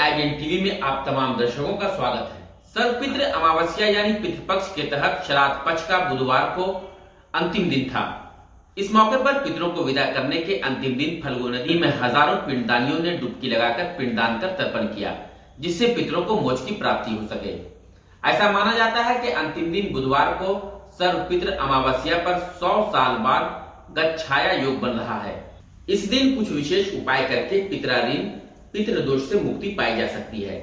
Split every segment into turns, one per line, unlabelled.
IBN TV में आप तमाम दर्शकों का स्वागत है। सर्वपितृ अमावस्या यानी पितृपक्ष के तहत श्राद्ध पक्ष का बुधवार को अंतिम दिन था। इस मौके पर पितरों को विदा करने के अंतिम दिन फल्गु नदी में हजारों पिंडदानियों ने डुबकी लगाकर पिंडदान कर तर्पण किया, जिससे पितरों को मोक्ष की प्राप्ति हो सके। ऐसा माना जाता है कि अंतिम दिन बुधवार को सर्वपितृ अमावस्या पर 100 साल बाद गच्छाया योग बन रहा है। इस दिन कुछ विशेष उपाय करके पितराऋण पितृदोष से मुक्ति पाई जा सकती है।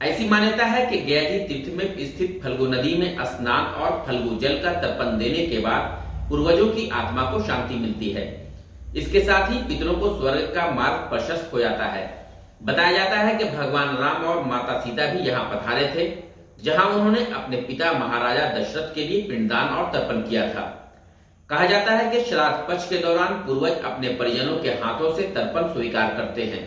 ऐसी मान्यता है कि गयाजी तीर्थ में स्थित फल्गु नदी में स्नान और फल्गु जल का तर्पण देने के बाद पूर्वजों की आत्मा को शांति मिलती है। इसके साथ ही पितरों को स्वर्ग का मार्ग प्रशस्त हो जाता है। बताया जाता है कि भगवान राम और माता सीता भी यहाँ पधारे थे, जहाँ उन्होंने अपने पिता महाराजा दशरथ के लिए पिंडदान और तर्पण किया था। कहा जाता है कि श्राद्ध पक्ष के दौरान पूर्वज अपने परिजनों के हाथों से तर्पण स्वीकार करते हैं।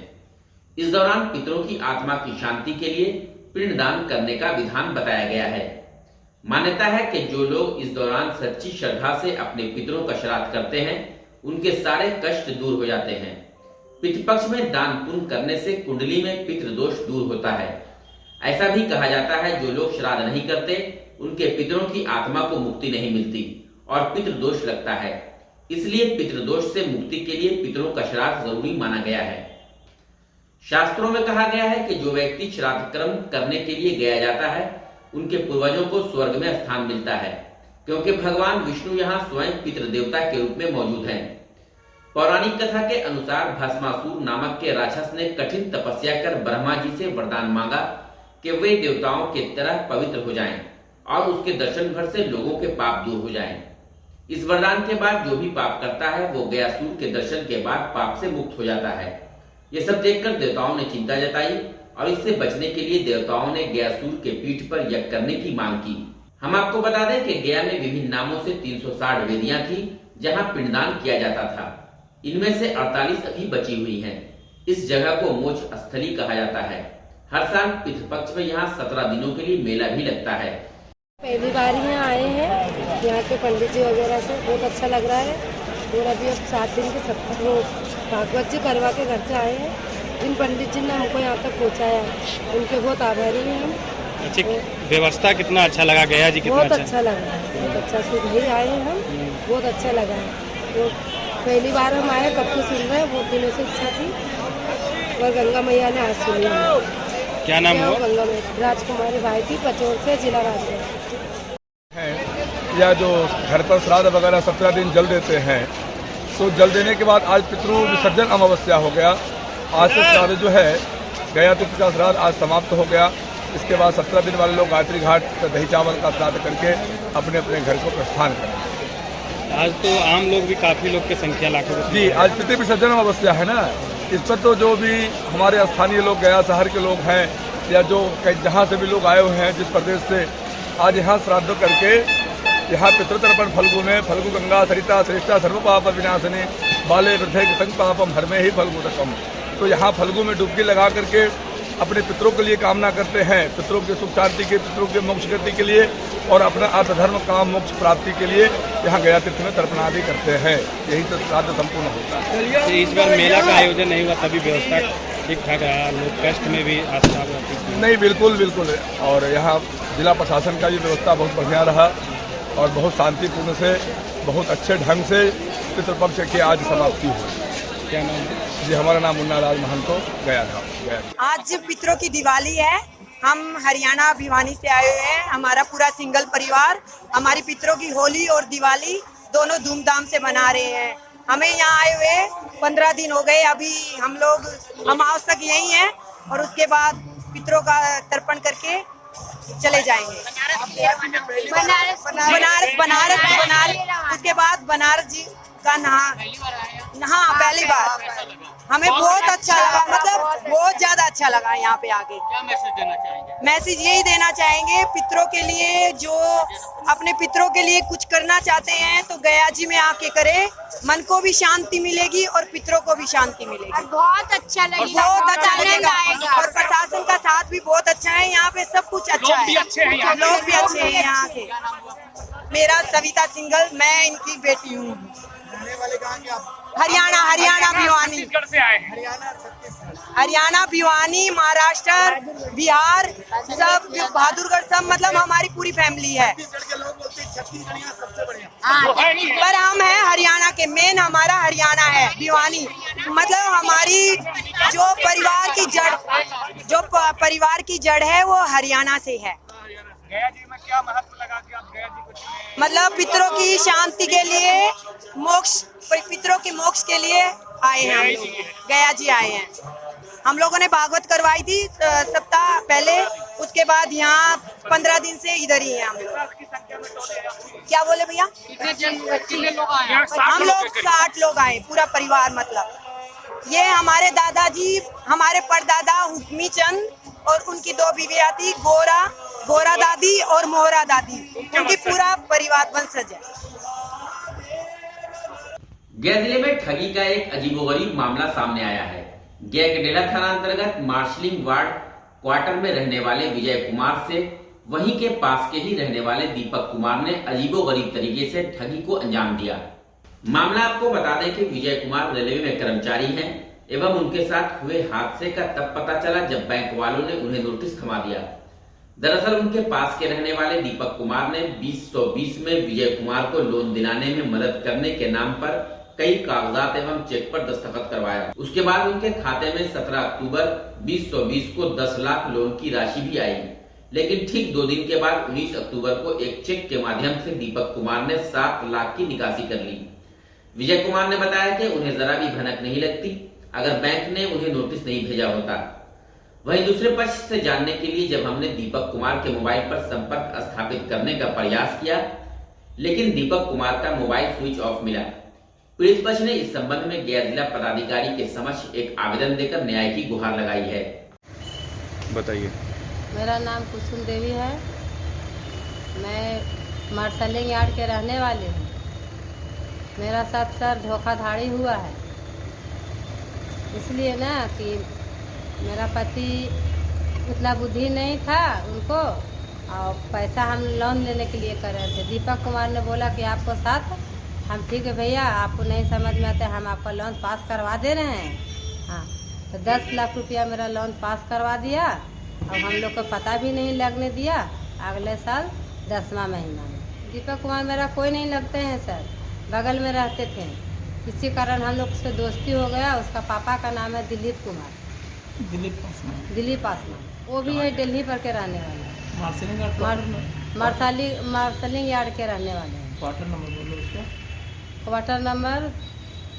इस दौरान पितरों की आत्मा की शांति के लिए पिंडदान करने का विधान बताया गया है। मान्यता है कि जो लोग इस दौरान सच्ची श्रद्धा से अपने पितरों का श्राद्ध करते हैं, उनके सारे कष्ट दूर हो जाते हैं। पितृपक्ष में दान पुण्य करने से कुंडली में पितृदोष दूर होता है। ऐसा भी कहा जाता है जो लोग श्राद्ध नहीं करते, उनके पितरों की आत्मा को मुक्ति नहीं मिलती और पितृदोष लगता है। इसलिए पितृदोष से मुक्ति के लिए पितरों का श्राद्ध जरूरी माना गया है। शास्त्रों में कहा गया है कि जो व्यक्ति श्राद्ध कर्म करने के लिए गया जाता है, उनके पूर्वजों को स्वर्ग में स्थान मिलता है, क्योंकि भगवान विष्णु यहाँ स्वयं पितृदेवता के रूप में मौजूद हैं। पौराणिक कथा के अनुसार भस्मासुर नामक के राक्षस ने कठिन तपस्या कर ब्रह्मा जी से वरदान मांगा कि वे देवताओं की तरह पवित्र हो जाएं और उसके दर्शन भर से लोगों के पाप दूर हो जाएं। इस वरदान के बाद जो भी पाप करता है, वो गयासुर के दर्शन के बाद पाप से मुक्त हो जाता है। ये सब देखकर देवताओं ने चिंता जताई और इससे बचने के लिए देवताओं ने गयासुर के पीठ पर यज्ञ करने की मांग की। हम आपको बता दें कि गया में विभिन्न नामों से 360 वेदियां थी, जहां पिंडदान किया जाता था। इनमें से 48 अभी बची हुई हैं। इस जगह को मोक्ष स्थली कहा जाता है। हर साल पितृपक्ष में यहाँ 17 दिनों के लिए मेला भी लगता है।
पहली बार यहाँ आए हैं, यहाँ के पंडित जी वगैरह से बहुत अच्छा लग रहा है। और अभी अब 7 दिन के भागवत जी करवा के घर से आए हैं। इन पंडित जी ने हमको यहाँ तक पहुँचाया, उनके बहुत आभारी हैं हम।
अच्छा, व्यवस्था कितना अच्छा लगा, गया जी कितना
बहुत अच्छा लगा, बहुत अच्छा से भाई आए हैं हम, बहुत अच्छा लगा है। तो पहली बार हम आए, कब से सुन रहे हैं, बहुत दिनों से इच्छा थी और गंगा मैया ने आज सुनी है।
क्या नाम हुआ?
गंगा मैया राजकुमारी भाई थी, पचौड़ से, जिला राजगढ़।
या जो घर पर श्राद्ध वगैरह 17 दिन जल देते हैं, तो जल देने के बाद आज पितृ विसर्जन अमावस्या हो गया। आज से श्राद्ध जो है गया तिथि का श्राद्ध आज समाप्त हो गया। इसके बाद 17 दिन वाले लोग गायत्री घाट दही चावल का श्राद्ध करके अपने अपने घर को प्रस्थान करें।
आज तो आम लोग भी काफ़ी लोग की संख्या लाखों
जी, आज पितृ विसर्जन अमावस्या है ना। इस पर तो जो भी हमारे स्थानीय लोग, गया शहर के लोग हैं या जो जहाँ से भी लोग आए हुए हैं जिस प्रदेश से, आज यहाँ श्राद्ध करके यहाँ पितृतर्पण फल्गु में फल्गु गंगा सरिता श्रेष्ठा सर्व पाप विनाशने बाले वृद्धे कृतंग पापम हर में ही फल्गु तकम। तो यहाँ फल्गु में डुबकी लगा करके अपने पितरों के लिए कामना करते हैं, पितरों की सुख शांति के, पितरों के मोक्ष गति के लिए और अपना अर्थ धर्म काम मोक्ष प्राप्ति के लिए यहाँ गया तीर्थ में तर्पण आदि करते हैं। यही तो श्राद्ध संपूर्ण होता है।
तो इस बार मेला का आयोजन नहीं हुआ, तभी व्यवस्था ठीक ठाक रहा, लोग कष्ट में भी आस्था
नहीं, बिल्कुल बिल्कुल। और यहाँ जिला प्रशासन का भी व्यवस्था बहुत बढ़िया रहा और बहुत शांतिपूर्ण से, बहुत अच्छे ढंग से पितृपक्ष की आज समाप्ति हुई।
क्या नाम?
जी, हमारा नाम मुन्ना लाल महंतो, गया था।
आज पितरों की दिवाली है। हम हरियाणा भिवानी से आए हुए हैं, हमारा पूरा सिंगल परिवार। हमारी पितरों की होली और दिवाली दोनों धूमधाम से मना रहे हैं। हमें यहाँ आए हुए 15 दिन हो गए। अभी हम आज तक यहीं हैं और उसके बाद पितरों का तर्पण करके चले जाएंगे बनारस। उसके बाद बनारस जी का नहा पहली बार हमें बहुत अच्छा लगा, मतलब बहुत ज्यादा अच्छा लगा यहाँ पे आके।
क्या मैसेज देना चाहेंगे?
मैसेज यही देना चाहेंगे पितरों के लिए, जो अपने पितरों के लिए कुछ करना चाहते हैं तो गया जी में आके करे, मन को भी शांति मिलेगी और पितरों को भी शांति मिलेगी।
बहुत अच्छा लगेगा,
बहुत अच्छा लगेगा और प्रशासन का साथ भी बहुत अच्छा है। यहाँ पे सब कुछ अच्छा है, लोग भी अच्छे हैं यहाँ के। मेरा सविता सिंगल, मैं इनकी बेटी हूँ। हरियाणा हरियाणा भिवानी,
छत्तीसगढ़ से आए हैं।
हरियाणा भिवानी, महाराष्ट्र, बिहार, सब बहादुरगढ़, सब मतलब हमारी पूरी फैमिली है। पर हम हैं हरियाणा के, मेन हमारा हरियाणा है, भिवानी। मतलब हमारी जो परिवार की जड़ है वो हरियाणा से है।
गया जी में क्या महत्व लगा कि आप गया जी को चुने?
मतलब पितरों की शांति के लिए, पितरों के मोक्ष के लिए आए हैं हम लोग, गया जी आए हैं। हम लोगों ने भागवत करवाई थी सप्ताह पहले, उसके बाद यहाँ 15 दिन से इधर ही हैं हम लोग। क्या बोले भैया? हम लोग 60 लोग आए, पूरा परिवार। मतलब ये हमारे दादाजी, हमारे परदादा हुक्मी चंद और उनकी 2 बीवियां थी, गोरा दादी और मोहरा दादी, उनकी पूरा परिवार वंशज है।
गया जिले में ठगी का एक अजीबोगरीब मामला सामने आया है। गया के डेला थाना अंतर्गत मार्शलिंग वार्ड क्वार्टर में रहने वाले विजय कुमार से वहीं के पास के ही रहने वाले दीपक कुमार ने अजीबोगरीब तरीके से ठगी को अंजाम दिया। मामला आपको बता दें कि विजय कुमार रेलवे में कर्मचारी हैं एवं उनके साथ हुए हादसे का तब पता चला जब बैंक वालों ने उन्हें नोटिस थमा दिया। दरअसल उनके पास के रहने वाले दीपक कुमार ने 2020 में विजय कुमार को लोन दिलाने में मदद करने के नाम पर कई कागजात एवं चेक पर दस्तखत करवाया। उसके बाद उनके खाते में 17 अक्टूबर 2020 को 10 लाख लोन की राशि भी आई, लेकिन ठीक 2 दिन के बाद 19 अक्टूबर को एक चेक के माध्यम से दीपक कुमार ने 7 लाख की निकासी कर ली। विजय कुमार ने बताया कि उन्हें जरा भी भनक नहीं लगती अगर बैंक ने उन्हें नोटिस नहीं भेजा होता। वहीं दूसरे पक्ष से जानने के लिए जब हमने दीपक कुमार के मोबाइल पर संपर्क स्थापित करने का प्रयास किया, लेकिन दीपक कुमार का मोबाइल स्विच ऑफ मिला। पीड़ित पक्ष ने इस संबंध में गया जिला पदाधिकारी के समक्ष एक आवेदन देकर न्याय की गुहार लगाई है।
बताइए।
मेरा नाम कुसुम देवी है, मैं मार्शलिंग यार्ड के रहने वाली हूँ। मेरा साथ सर धोखाधड़ी हुआ है, इसलिए ना कि मेरा पति उतना बुद्धि नहीं था उनको, और पैसा हम लोन लेने के लिए कर रहे थे। दीपक कुमार ने बोला कि आपको साथ हम, ठीक है भैया, आपको नहीं समझ में आता, हम आपका लोन पास करवा दे रहे हैं। हाँ, तो 10 लाख रुपया मेरा लोन पास करवा दिया और हम लोग को पता भी नहीं लगने दिया। अगले साल 10वां महीना में दीपक कुमार मेरा कोई नहीं लगते हैं सर, बगल में रहते थे, इसी कारण हम लोग से दोस्ती हो गया। उसका पापा का नाम है दिलीप कुमार, दिलीप पासवान, वो भी है दिल्ली पर के रहने वाले हैं, मार्शलिंग यार्ड के रहने वाले हैं। क्वार्टर नंबर बोलो उसका। क्वार्टर नंबर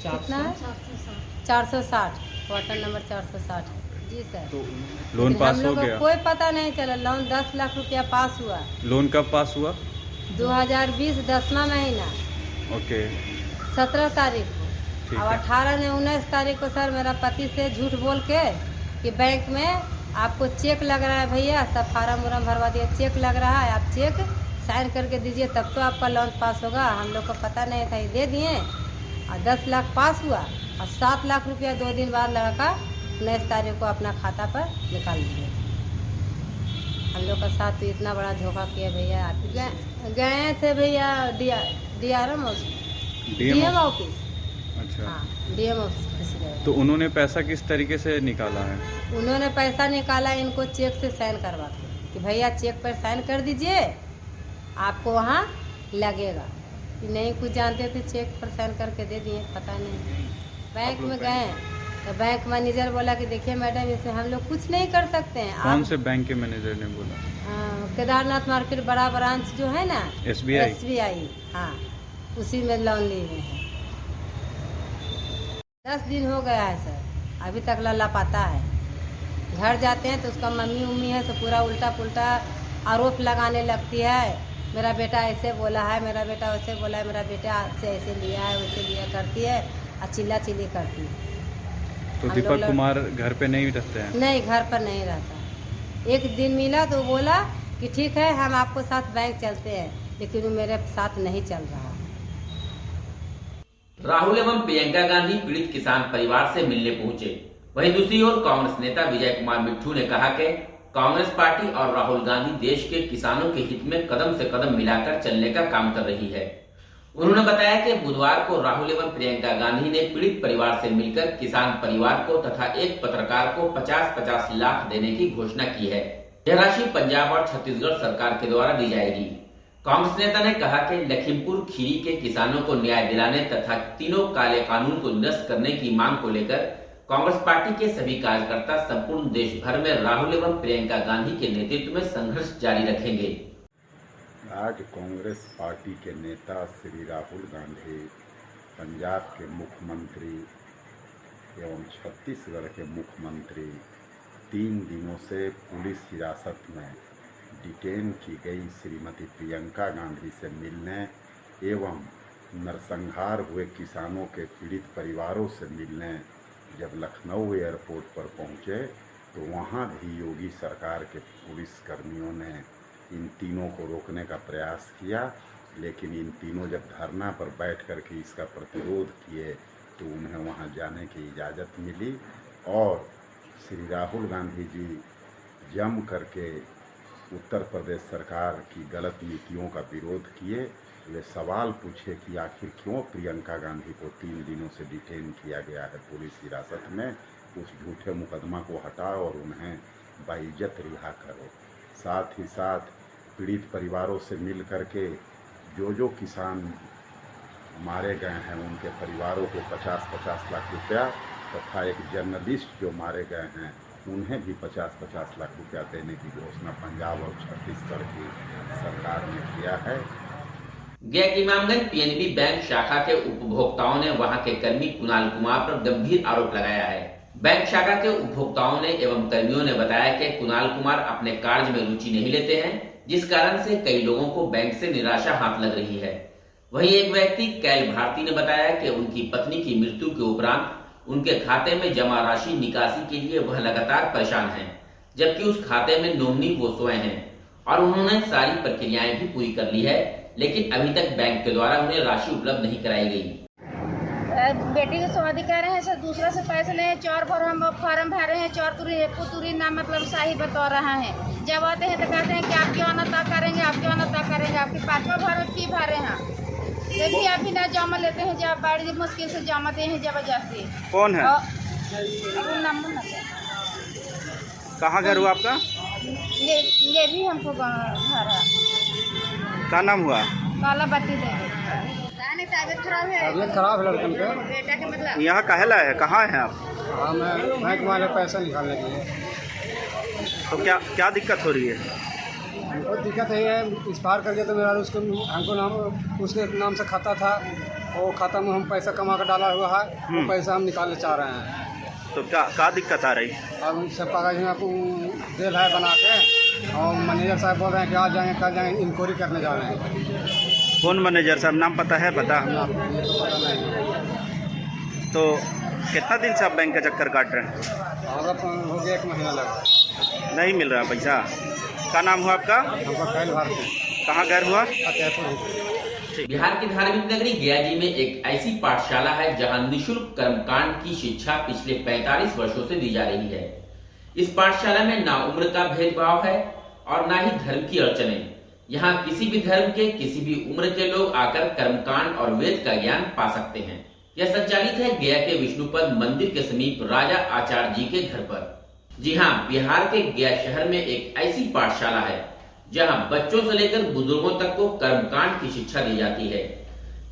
कितना है? 460, क्वार्टर नंबर 460 है जी सर।
तो लोन पास हो गया?
कोई पता नहीं चला। लोन 10 लाख रुपया पास हुआ।
लोन कब पास हुआ?
2020 10वां महीना,
ओके,
17 तारीख को।
ठीक
और
है।
18 ने 19 तारीख को सर मेरा पति से झूठ बोल के कि बैंक में आपको चेक लग रहा है भैया, सब फार्म उर्म भरवा दिया, चेक लग रहा है, आप चेक साइन करके दीजिए तब तो आपका लोन पास होगा। हम लोग को पता नहीं था, ये दे दिए और 10 लाख पास हुआ और 7 लाख रुपया 2 दिन बाद लड़का 19 तारीख को अपना खाता पर निकाल दिया। हम लोग का साथ तो इतना बड़ा धोखा किया भैया। आप गए थे भैया डीआरएम डीएम ऑफिस।
अच्छा,
हाँ, डीएम ऑफिस गए।
तो उन्होंने पैसा किस तरीके से निकाला है?
उन्होंने पैसा निकाला इनको चेक से साइन करवा के कि भैया चेक पर साइन कर दीजिए, आपको वहाँ लगेगा। नहीं कुछ जानते थे, चेक पर साइन करके दे दिए, पता नहीं। बैंक में गए तो बैंक मैनेजर बोला कि देखिए मैडम, इसमें हम लोग कुछ नहीं कर सकते हैं।
कौन से बैंक के मैनेजर ने बोला?
केदारनाथ मार्केट बड़ा ब्रांच जो है ना,
SBI।
हाँ, उसी में लोन लिए हुए हैं। 10 दिन हो गया है सर, अभी तक लापता है। घर जाते हैं तो उसका मम्मी उम्मी है तो पूरा उल्टा पुल्टा आरोप लगाने लगती है। मेरा बेटा ऐसे बोला है, मेरा बेटा वैसे बोला है, मेरा बेटा से ऐसे लिया है, वैसे लिया करती है और चिल्ला चिल्ली करती है।
तो दीपक कुमार घर पे नहीं रहते हैं?
नहीं, घर पर नहीं रहता। एक दिन मिला तो बोला कि ठीक है हम आपको साथ बैंक चलते हैं, लेकिन वो मेरे साथ नहीं चल रहा।
राहुल एवं प्रियंका गांधी पीड़ित किसान परिवार से मिलने पहुंचे। वहीं दूसरी ओर कांग्रेस नेता विजय कुमार मिट्ठू ने कहा कि कांग्रेस पार्टी और राहुल गांधी देश के किसानों के हित में कदम से कदम मिलाकर चलने का काम कर रही है। उन्होंने बताया कि बुधवार को राहुल एवं प्रियंका गांधी ने पीड़ित परिवार से मिलकर किसान परिवार को तथा एक पत्रकार को 50-50 लाख देने की घोषणा की है। यह राशि पंजाब और छत्तीसगढ़ सरकार के द्वारा दी जाएगी। कांग्रेस नेता ने कहा कि लखीमपुर खीरी के किसानों को न्याय दिलाने तथा तीनों काले कानून को निरस्त करने की मांग को लेकर कांग्रेस पार्टी के सभी कार्यकर्ता संपूर्ण देश भर में राहुल एवं प्रियंका गांधी के नेतृत्व में संघर्ष जारी रखेंगे।
आज कांग्रेस पार्टी के नेता श्री राहुल गांधी पंजाब के मुख्यमंत्री एवं छत्तीसगढ़ के मुख्यमंत्री 3 दिनों से पुलिस हिरासत में डिटेन की गई श्रीमती प्रियंका गांधी से मिलने एवं नरसंहार हुए किसानों के पीड़ित परिवारों से मिलने जब लखनऊ एयरपोर्ट पर पहुंचे तो वहां भी योगी सरकार के पुलिस कर्मियों ने इन तीनों को रोकने का प्रयास किया, लेकिन इन तीनों जब धरना पर बैठ कर के इसका प्रतिरोध किए तो उन्हें वहां जाने की इजाज़त मिली और श्री राहुल गांधी जी जम करके उत्तर प्रदेश सरकार की गलत नीतियों का विरोध किए। वे सवाल पूछे कि आखिर क्यों प्रियंका गांधी को 3 दिनों से डिटेन किया गया है पुलिस हिरासत में, उस झूठे मुकदमा को हटाओ और उन्हें बाइज्जत रिहा करो। साथ ही साथ पीड़ित परिवारों से मिल करके जो किसान मारे गए हैं उनके परिवारों को 50-50 लाख रुपया तथा एक जर्नलिस्ट जो मारे गए हैं उन्हें भी 50-50 लाख रुपया देने की घोषणा पंजाब और छत्तीसगढ़ की सरकार ने किया है।
गया के इमामगंज पीएनबी बैंक शाखा के उपभोक्ताओं ने वहां के कर्मी कुणाल कुमार पर गंभीर आरोप लगाया है। बैंक शाखा के उपभोक्ताओं ने एवं कर्मियों ने बताया कि कुणाल कुमार अपने कार्य में रुचि नहीं लेते हैं, जिस कारण से कई लोगों को बैंक से निराशा हाथ लग रही है। वहीं एक व्यक्ति कैल भारती ने बताया कि उनकी पत्नी की मृत्यु के उपरांत उनके खाते में जमा राशि निकासी के लिए वह लगातार परेशान हैं, जबकि उस खाते में नॉमिनी वो स्वयं हैं और उन्होंने सारी प्रक्रियाएं भी पूरी कर ली है, लेकिन अभी तक बैंक के द्वारा उन्हें राशि उपलब्ध नहीं कराई गई।
बेटी के शादी कर रहे हैं सर, दूसरा से पैसे ले, 4 फॉर्म भर रहे हैं, 4 पुतुरी ना मतलब सही बता रहा है। जब आते हैं तो कहते हैं कि आप क्यों अनता करेंगे, आप क्यों अनता करेंगे, आपके 5वां फॉर्म की भरे हैं, देखिए अभी ना जमा लेते हैं, जब बड़ी मुश्किल से जमा दे हैं जबरदस्ती।
कौन है? कहाँ घर हुआ आपका?
ये भी हमको घर है।
क्या नाम हुआ?
काला बत्ती देंगे। तबियत खराब है।
तबियत खराब है लड़कन के।
बेटा के मतलब
यहाँ काहे लाए हैं? कहाँ हैं आप?
हाँ, मैं बैंक वाले पैसा निकालने के लिए।
तो क्या दिक्कत हो रही है?
हमको दिक्कत है इस पार करके तो मेरा उसके नाम से खाता था, वो खाता में हम पैसा कमा कर डाला हुआ है, वो पैसा हम निकालना चाह रहे हैं।
तो क्या दिक्कत आ रही?
और सब कागज में आपको दे रहा है बना के, और मैनेजर साहब बोल रहे हैं कि आज जाएंगे कल जाएंगे, इंक्वायरी करने जा रहे हैं।
कौन मैनेजर साहब? नाम पता है? पता
ये तो पता नहीं।
तो कितना दिन से आप बैंक का चक्कर काट रहे हैं?
हो गया 1 महीना लगा।
नहीं मिल रहा पैसा। क्या नाम हुआ आपका?
हमको कैल भारती।
कहाँ घर हुआ?
बिहार की धार्मिक नगरी गया जी में एक ऐसी पाठशाला है जहां निःशुल्क कर्मकांड की शिक्षा पिछले 45 वर्षों से दी जा रही है। इस पाठशाला में ना उम्र का भेदभाव है और ना ही धर्म की अड़चने। यहाँ किसी भी धर्म के किसी भी उम्र के लोग आकर कर्मकांड और वेद का ज्ञान पा सकते हैं। यह संचालित है गया के विष्णुपद मंदिर के समीप राजा आचार्य जी के घर पर। जी हाँ, बिहार के गया शहर में एक ऐसी पाठशाला है जहां बच्चों से लेकर बुजुर्गों तक को कर्मकांड की शिक्षा दी जाती है।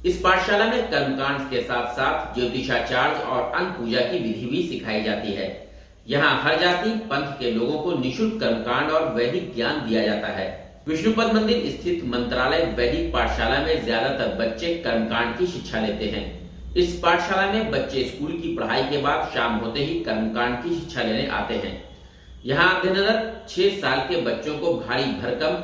इस पाठशाला में कर्मकांड के साथ साथ ज्योतिषाचार्य और अन्न पूजा की विधि भी सिखाई जाती है। यहाँ हर जाति पंथ के लोगों को निःशुल्क कर्मकांड और वैदिक ज्ञान दिया जाता है। विष्णुपद मंदिर स्थित मंत्रालय वैदिक पाठशाला में ज्यादातर बच्चे कर्मकांड की शिक्षा लेते हैं। इस पाठशाला में बच्चे स्कूल की पढ़ाई के बाद शाम होते ही कर्मकांड की शिक्षा लेने आते हैं। यहाँ अध्ययनरत 6 साल के बच्चों को भारी भरकम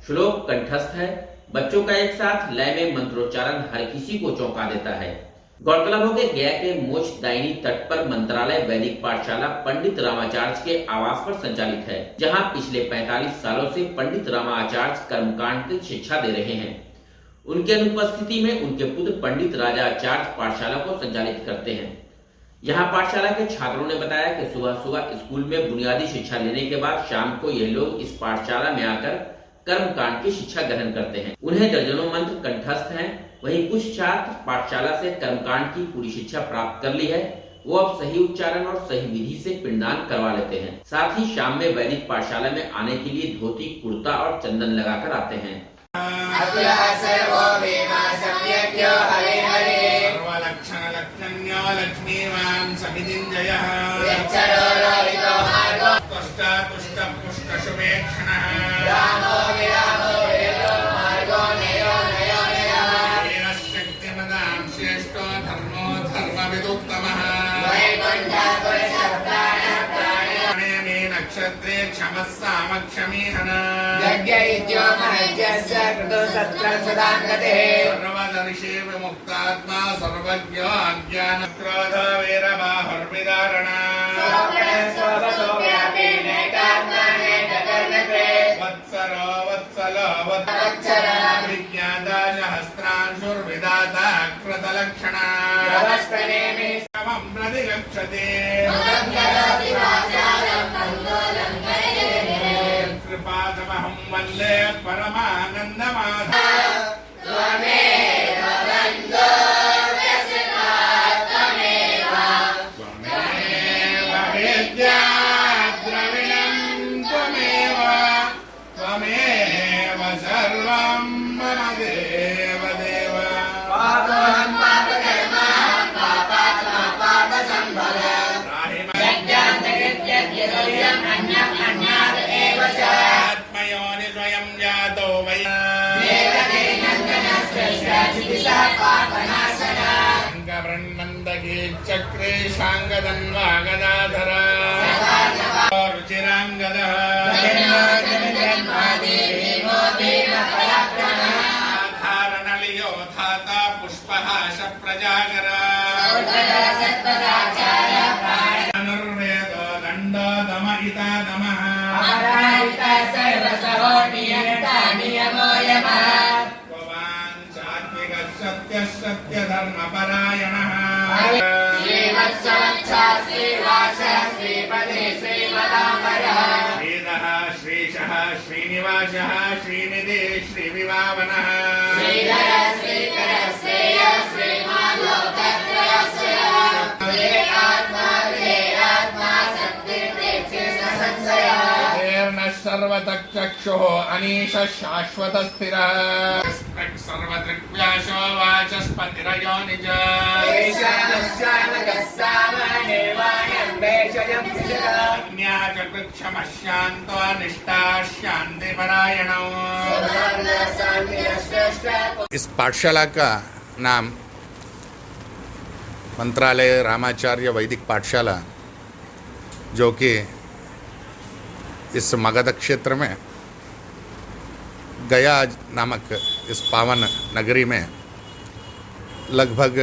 श्लोक कंठस्थ है। बच्चों का एक साथ लय में मंत्रोच्चारण हर किसी को चौंका देता है। गौरतलब हो कि गया के मोक्षदायिनी तट पर मंत्रालय वैदिक पाठशाला पंडित रामाचार्य के आवास पर संचालित है, जहां पिछले 45 सालों से पंडित रामाचार्य कर्मकांड की शिक्षा दे रहे हैं। उनके अनुपस्थिति में उनके पुत्र पंडित राजा आचार्य पाठशाला को संचालित करते हैं। यहाँ पाठशाला के छात्रों ने बताया कि सुबह सुबह स्कूल में बुनियादी शिक्षा लेने के बाद शाम को ये लोग इस पाठशाला में आकर कर्मकांड की शिक्षा ग्रहण करते हैं। उन्हें दर्जनों मंत्र कंठस्थ हैं। वहीं कुछ छात्र पाठशाला से कर्मकांड की पूरी शिक्षा प्राप्त कर ली है। वो अब सही उच्चारण और सही विधि से पिंडदान करवा लेते हैं। साथ ही शाम में वैदिक पाठशाला में आने के लिए धोती, कुर्ता और चंदन लगाकर आते हैं।
नक्षत्रे क्षमस्सामक्षमीहना सर्वदर्शी विमुक्तात्मा सर्वज्ञो अज्ञानक्रोध वीरबाहुर्विदारणा वत्सरो वत्सलो विज्ञाता सहस्रांशुर्विदाता कृतलक्षणा प्रतिगच्छते कृपातमहं वन्दे त्वमेव सर्वं मम देव देव आत्मयोनि स्वयं जातो वै ब्रह्मन्दगी चक्रे शाङ्गदन्वा गदाधर रुचिराङ्गदः धारणलियो धाता पुष्पः शप्रजागर धनुर्वेदो दण्डो दमहिता दमः भवान् सात्विक सत्य सत्य धर्म परायणः श्रीधः श्रीशः श्रीनिवासः श्रीनिधि श्रीविभावनः सर्वतक्षुः अनीश शाश्वत स्थिरः सर्वदृग्व्यासो वाचस्पतिरयो निज क्षमशान्तो निष्ठा शान्तिपरायणो।
इस पाठशाला का नाम मंत्रालय रामाचार्य वैदिक पाठशाला, जो कि इस मगध क्षेत्र में गया नामक इस पावन नगरी में लगभग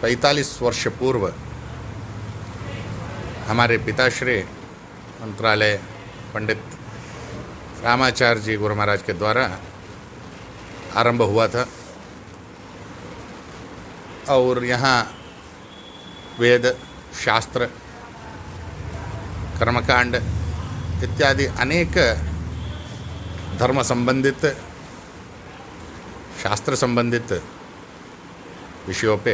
45 वर्ष पूर्व हमारे पिताश्री मंत्रालय पंडित रामाचार्य जी गुरु महाराज के द्वारा आरंभ हुआ था। और यहाँ वेद, शास्त्र, कर्मकांड इत्यादि अनेक धर्म संबंधित, शास्त्र संबंधित विषयों पे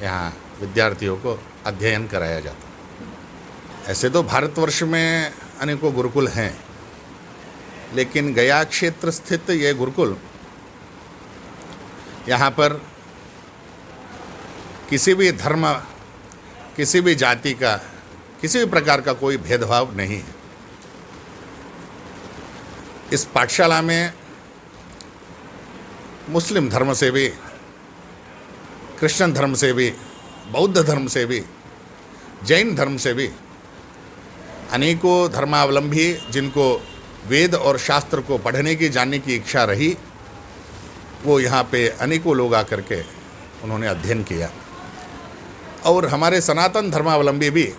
यहाँ विद्यार्थियों को अध्ययन कराया जाता। ऐसे तो भारतवर्ष में अनेकों गुरुकुल हैं, लेकिन गया क्षेत्र स्थित ये गुरुकुल, यहाँ पर किसी भी धर्म, किसी भी जाति का, किसी भी प्रकार का कोई भेदभाव नहीं है। इस पाठशाला में मुस्लिम धर्म से भी, क्रिश्चियन धर्म से भी, बौद्ध धर्म से भी, जैन धर्म से भी अनेकों धर्मावलंबी, जिनको वेद और शास्त्र को पढ़ने की, जानने की इच्छा रही, वो यहाँ पे अनेकों लोग आकर के उन्होंने अध्ययन किया। और हमारे सनातन धर्मावलंबी भी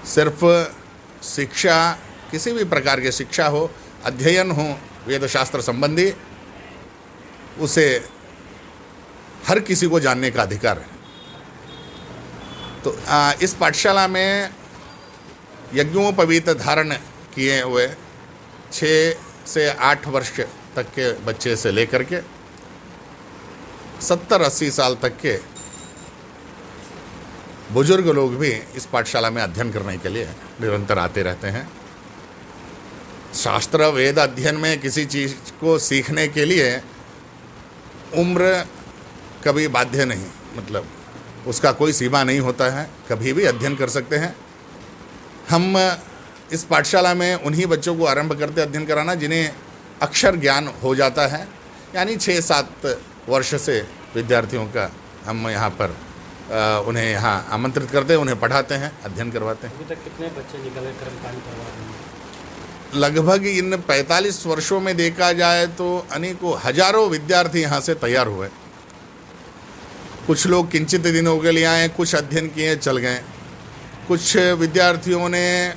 सिर्फ शिक्षा, किसी भी प्रकार की शिक्षा हो, अध्ययन हो वेद शास्त्र संबंधी, उसे हर किसी को जानने का अधिकार है। तो इस पाठशाला में यज्ञोपवीत धारण किए हुए
6 से 8 वर्ष तक के बच्चे से लेकर के 70-80 साल तक के बुजुर्ग लोग भी इस पाठशाला में अध्ययन करने के लिए निरंतर आते रहते हैं। शास्त्र वेद अध्ययन में किसी चीज़ को सीखने के लिए उम्र कभी बाध्य नहीं, मतलब उसका कोई सीमा नहीं होता है, कभी भी अध्ययन कर सकते हैं। हम इस पाठशाला में उन्हीं बच्चों को आरंभ करते अध्ययन कराना जिन्हें अक्षर ज्ञान हो जाता है, यानी 6-7 वर्ष से विद्यार्थियों का हम यहाँ पर उन्हें यहाँ आमंत्रित करते हैं, उन्हें पढ़ाते हैं, अध्ययन करवाते हैं।
अभी तक कितने बच्चे निकल कर कर्मकांड करवा रहे हैं?
लगभग इन 45 वर्षों में देखा जाए तो अनेकों हजारों विद्यार्थी यहाँ से तैयार हुए। कुछ लोग किंचित दिनों के लिए आए, कुछ अध्ययन किए चल गए। कुछ विद्यार्थियों ने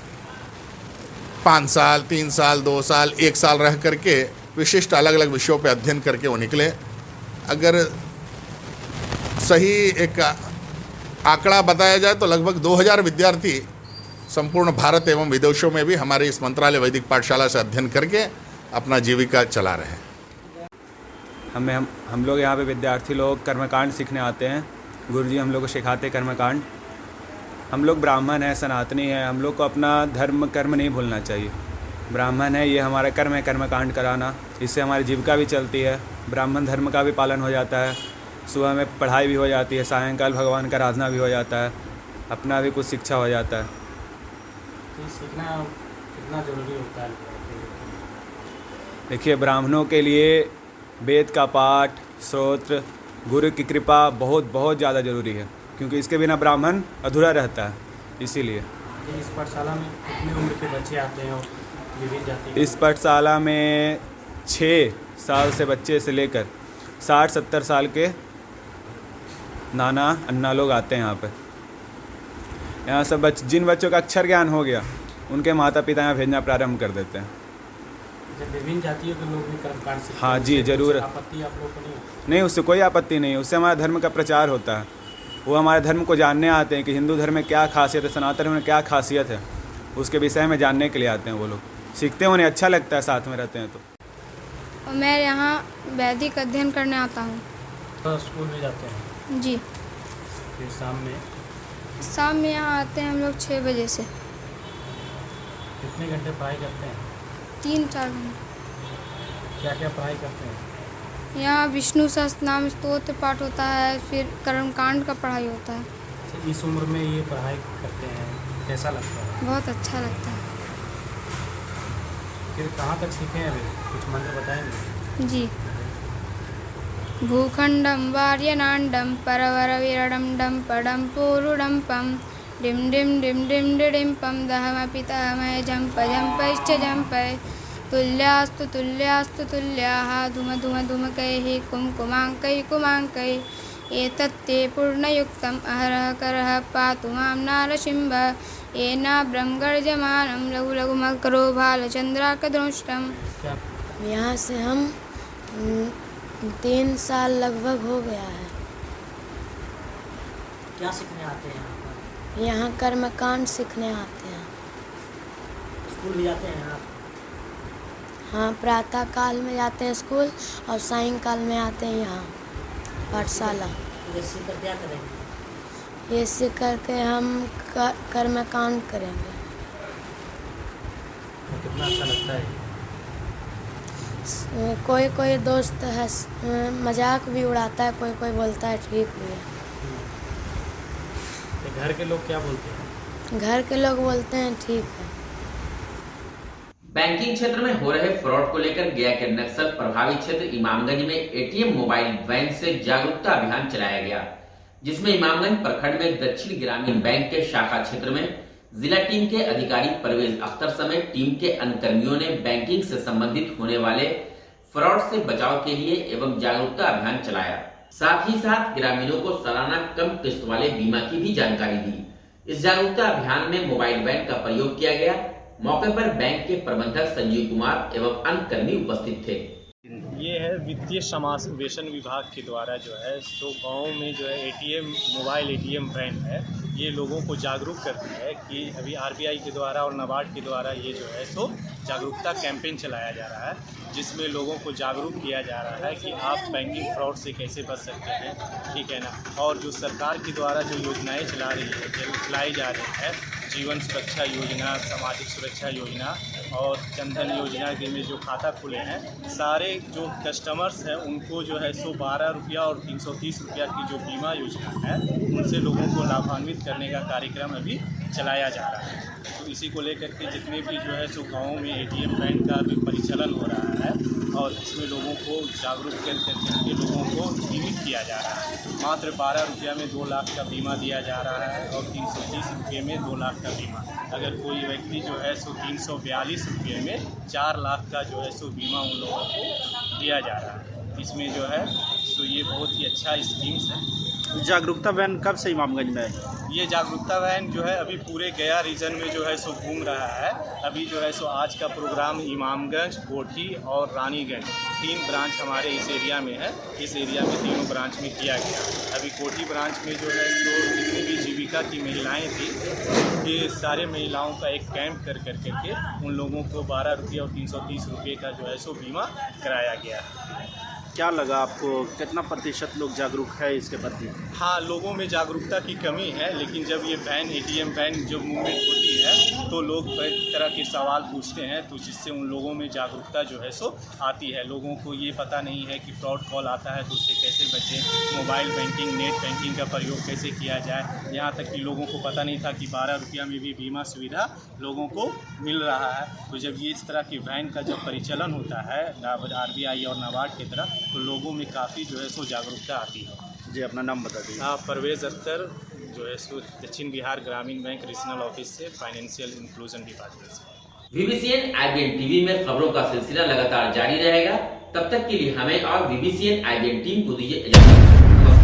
5 साल, 3 साल, 2 साल, 1 साल रह करके विशिष्ट अलग अलग विषयों पर अध्ययन करके वो निकले। अगर सही एक आंकड़ा बताया जाए तो लगभग 2000 विद्यार्थी संपूर्ण भारत एवं विदेशों में भी हमारे इस मंत्रालय वैदिक पाठशाला से अध्ययन करके अपना जीविका चला रहे हैं।
हम लोग यहाँ पे विद्यार्थी लोग कर्मकांड सीखने आते हैं। गुरुजी हम लोग को सिखाते कर्मकांड। हम लोग ब्राह्मण हैं, सनातनी हैं, हम लोग को अपना धर्म कर्म नहीं भूलना चाहिए। ब्राह्मण है, ये हमारा कर्म है कर्मकांड कराना, इससे हमारी जीविका भी चलती है, ब्राह्मण धर्म का भी पालन हो जाता है, सुबह में पढ़ाई भी हो जाती है, सायंकाल भगवान का आराधना भी हो जाता है, अपना भी कुछ शिक्षा हो जाता है।
तो सीखना कितना जरूरी होता है?
देखिए, ब्राह्मणों के लिए वेद का पाठ, स्तोत्र, गुरु की कृपा बहुत बहुत ज़्यादा ज़रूरी है, क्योंकि इसके बिना ब्राह्मण अधूरा रहता है। इसीलिए
इस पाठशाला में कितनी उम्र के बच्चे आते हैं और विभिन्न जाति?
इस पाठशाला में 6 साल से बच्चे से लेकर 60-70 साल के नाना अन्ना लोग आते हैं यहाँ पे। यहाँ सब जिन बच्चों का अक्षर ज्ञान हो गया उनके माता पिता यहाँ भेजना प्रारंभ कर देते हैं।
जब विभिन्न जातियों के लोग भी कर्मकांड सीखते हैं,
हाँ जी, ज़रूर।
आपत्ति आप लोग को नहीं?
नहीं, उससे कोई आपत्ति नहीं है। उससे हमारे धर्म का प्रचार होता है। वो हमारे धर्म को जानने आते हैं कि हिंदू धर्म में क्या खासियत है, सनातन धर्म में क्या खासियत है, उसके विषय में जानने के लिए आते हैं। वो लोग सीखते हैं, उन्हें अच्छा लगता है, साथ में रहते हैं। तो
मैं यहाँ वैदिक अध्ययन करने आता हूँ।
तो स्कूल में जाते हैं?
जी।
फिर शाम में
यहाँ आते हैं हम लोग 6 बजे से।
कितने घंटे पढ़ाई करते हैं?
3-4 घंटे।
क्या क्या पढ़ाई करते हैं?
यहाँ विष्णु सहस्त्रनाम स्तोत्र पाठ होता है, फिर कर्मकांड का पढ़ाई होता है।
तो इस उम्र में ये पढ़ाई करते हैं, कैसा लगता है?
बहुत अच्छा लगता है।
फिर कहाँ तक सीखे हैं? अभी कुछ मंत्र बताएंगे?
जी। भूखंडम वार्यनांडम परवरविरडम पडम पूरुडम्पम डिम डिम डिम डिम डिम पम दहम पितामह जंप जंपश्च जंपय तुल्यास्तु तुल्यास्तु तुल्याः धूम धूम धूमकैः कुमकुमाङ्कैः कुमाङ्कैः एतत्ते पूर्णयुक्तम् अहरः करः पातु मां नारसिंह येनाभ्रं गर्जमानं लघु लघु मकरो भालचन्द्राकदृष्टम्।
यहाँ से हम 3 साल लगभग हो गया है।
क्या सीखने आते हैं
यहाँ कर्मकांड सीखने आते हैं।
स्कूल भी जाते हैं आप?
हाँ, प्रातः काल में जाते हैं स्कूल और सायंकाल में आते हैं यहाँ पाठशाला।
ये सीख कर क्या करेंगे?
ये सीख करके हम कर्मकांड करेंगे।
तो कितना अच्छा लगता है?
कोई कोई दोस्त है मजाक भी उड़ाता है, कोई कोई बोलता है ठीक भी है।
तो घर के लोग क्या बोलते हैं?
घर के लोग बोलते हैं ठीक है।
बैंकिंग क्षेत्र में हो रहे फ्रॉड को लेकर गया के नक्सल प्रभावित क्षेत्र इमामगंज में एटीएम मोबाइल वैन से जागरूकता अभियान चलाया गया, जिसमें इमामगंज प्रखंड में दक्षिण ग्रामीण बैंक के शाखा क्षेत्र में जिला टीम के अधिकारी परवेज अख्तर समेत टीम के अन्य कर्मियों ने बैंकिंग से संबंधित होने वाले फ्रॉड से बचाव के लिए एवं जागरूकता अभियान चलाया। साथ ही साथ ग्रामीणों को सालाना कम किस्त वाले बीमा की भी जानकारी दी। इस जागरूकता अभियान में मोबाइल वैन का प्रयोग किया गया। मौके पर बैंक के प्रबंधक संजीव कुमार एवं अन्य कर्मी उपस्थित थे।
ये है वित्तीय समावेशन विभाग के द्वारा जो है सो गाँव में जो है एटीएम मोबाइल एटीएम वैन है, ये लोगों को जागरूक करती है कि अभी आरबीआई के द्वारा और नाबार्ड के द्वारा ये जो है सो जागरूकता कैंपेन चलाया जा रहा है, जिसमें लोगों को जागरूक किया जा रहा है कि आप बैंकिंग फ्रॉड से कैसे बच सकते हैं, ठीक है ना। और जो सरकार के द्वारा जो योजनाएं चलाई जा रही है, जीवन सुरक्षा योजना, सामाजिक सुरक्षा योजना और जनधन योजना के में जो खाता खुले हैं, सारे जो कस्टमर्स हैं उनको जो है सो 12 रुपया और 330 रुपया की जो बीमा योजना है, उनसे लोगों को लाभान्वित करने का कार्यक्रम अभी चलाया जा रहा है। तो इसी को लेकर के जितने भी जो है सो गाँव में एटीएम वैन का भी परिचालन हो रहा है और इसमें लोगों को जागरूक करके लोगों को जीवित किया जा रहा है। मात्र 12 रुपया में 2 लाख का बीमा दिया जा रहा है और 330 रुपये में 2 लाख का बीमा। अगर कोई व्यक्ति जो है सो 342 रुपये में 4 लाख का जो है सो बीमा उन लोगों को दिया जा रहा है। इसमें जो है सो ये बहुत ही अच्छा स्कीम्स है।
जागरूकता वैन कब से इमामगंज में है?
ये जागरूकता वैन जो है अभी पूरे गया रीजन में जो है सो घूम रहा है। अभी जो है सो आज का प्रोग्राम इमामगंज, कोठी और रानीगंज 3 ब्रांच हमारे इस एरिया में है। इस एरिया में तीनों ब्रांच में किया गया। अभी कोठी ब्रांच में जो है सो जितनी भी जीविका की महिलाएं थी, ये सारे महिलाओं का एक कैंप कर करके उन लोगों को 12 रुपये और 330 रुपये का जो है सो बीमा कराया गया।
क्या लगा आपको, कितना प्रतिशत लोग जागरूक है इसके प्रति?
हाँ, लोगों में जागरूकता की कमी है, लेकिन जब ये वैन एटीएम वैन जब मूवमेंट होती है तो लोग कई तरह के सवाल पूछते हैं, तो जिससे उन लोगों में जागरूकता जो है सो आती है। लोगों को ये पता नहीं है कि फ्रॉड कॉल आता है तो उससे कैसे बचें, मोबाइल बैंकिंग, नेट बैंकिंग का प्रयोग कैसे किया जाए। यहाँ तक कि लोगों को पता नहीं था कि 12 रुपया में भी बीमा सुविधा लोगों को मिल रहा है। तो जब ये इस तरह की वैन का जब परिचालन होता है आरबीआई और नाबार्ड की तरह, तो लोगों में काफ़ी जो है सो जागरूकता आती है।
जी, अपना नाम बता दीजिए।
हाँ, परवेज़ अख्तर जो है सो दक्षिण बिहार ग्रामीण बैंक रीजनल ऑफिस से, फाइनेंशियल इंक्लूजन डिपार्टमेंट से।
VBCN IBN टीवी में खबरों का सिलसिला लगातार जारी रहेगा। तब तक के लिए हमें और VBCN IBN टीम को दीजिए इजाजत।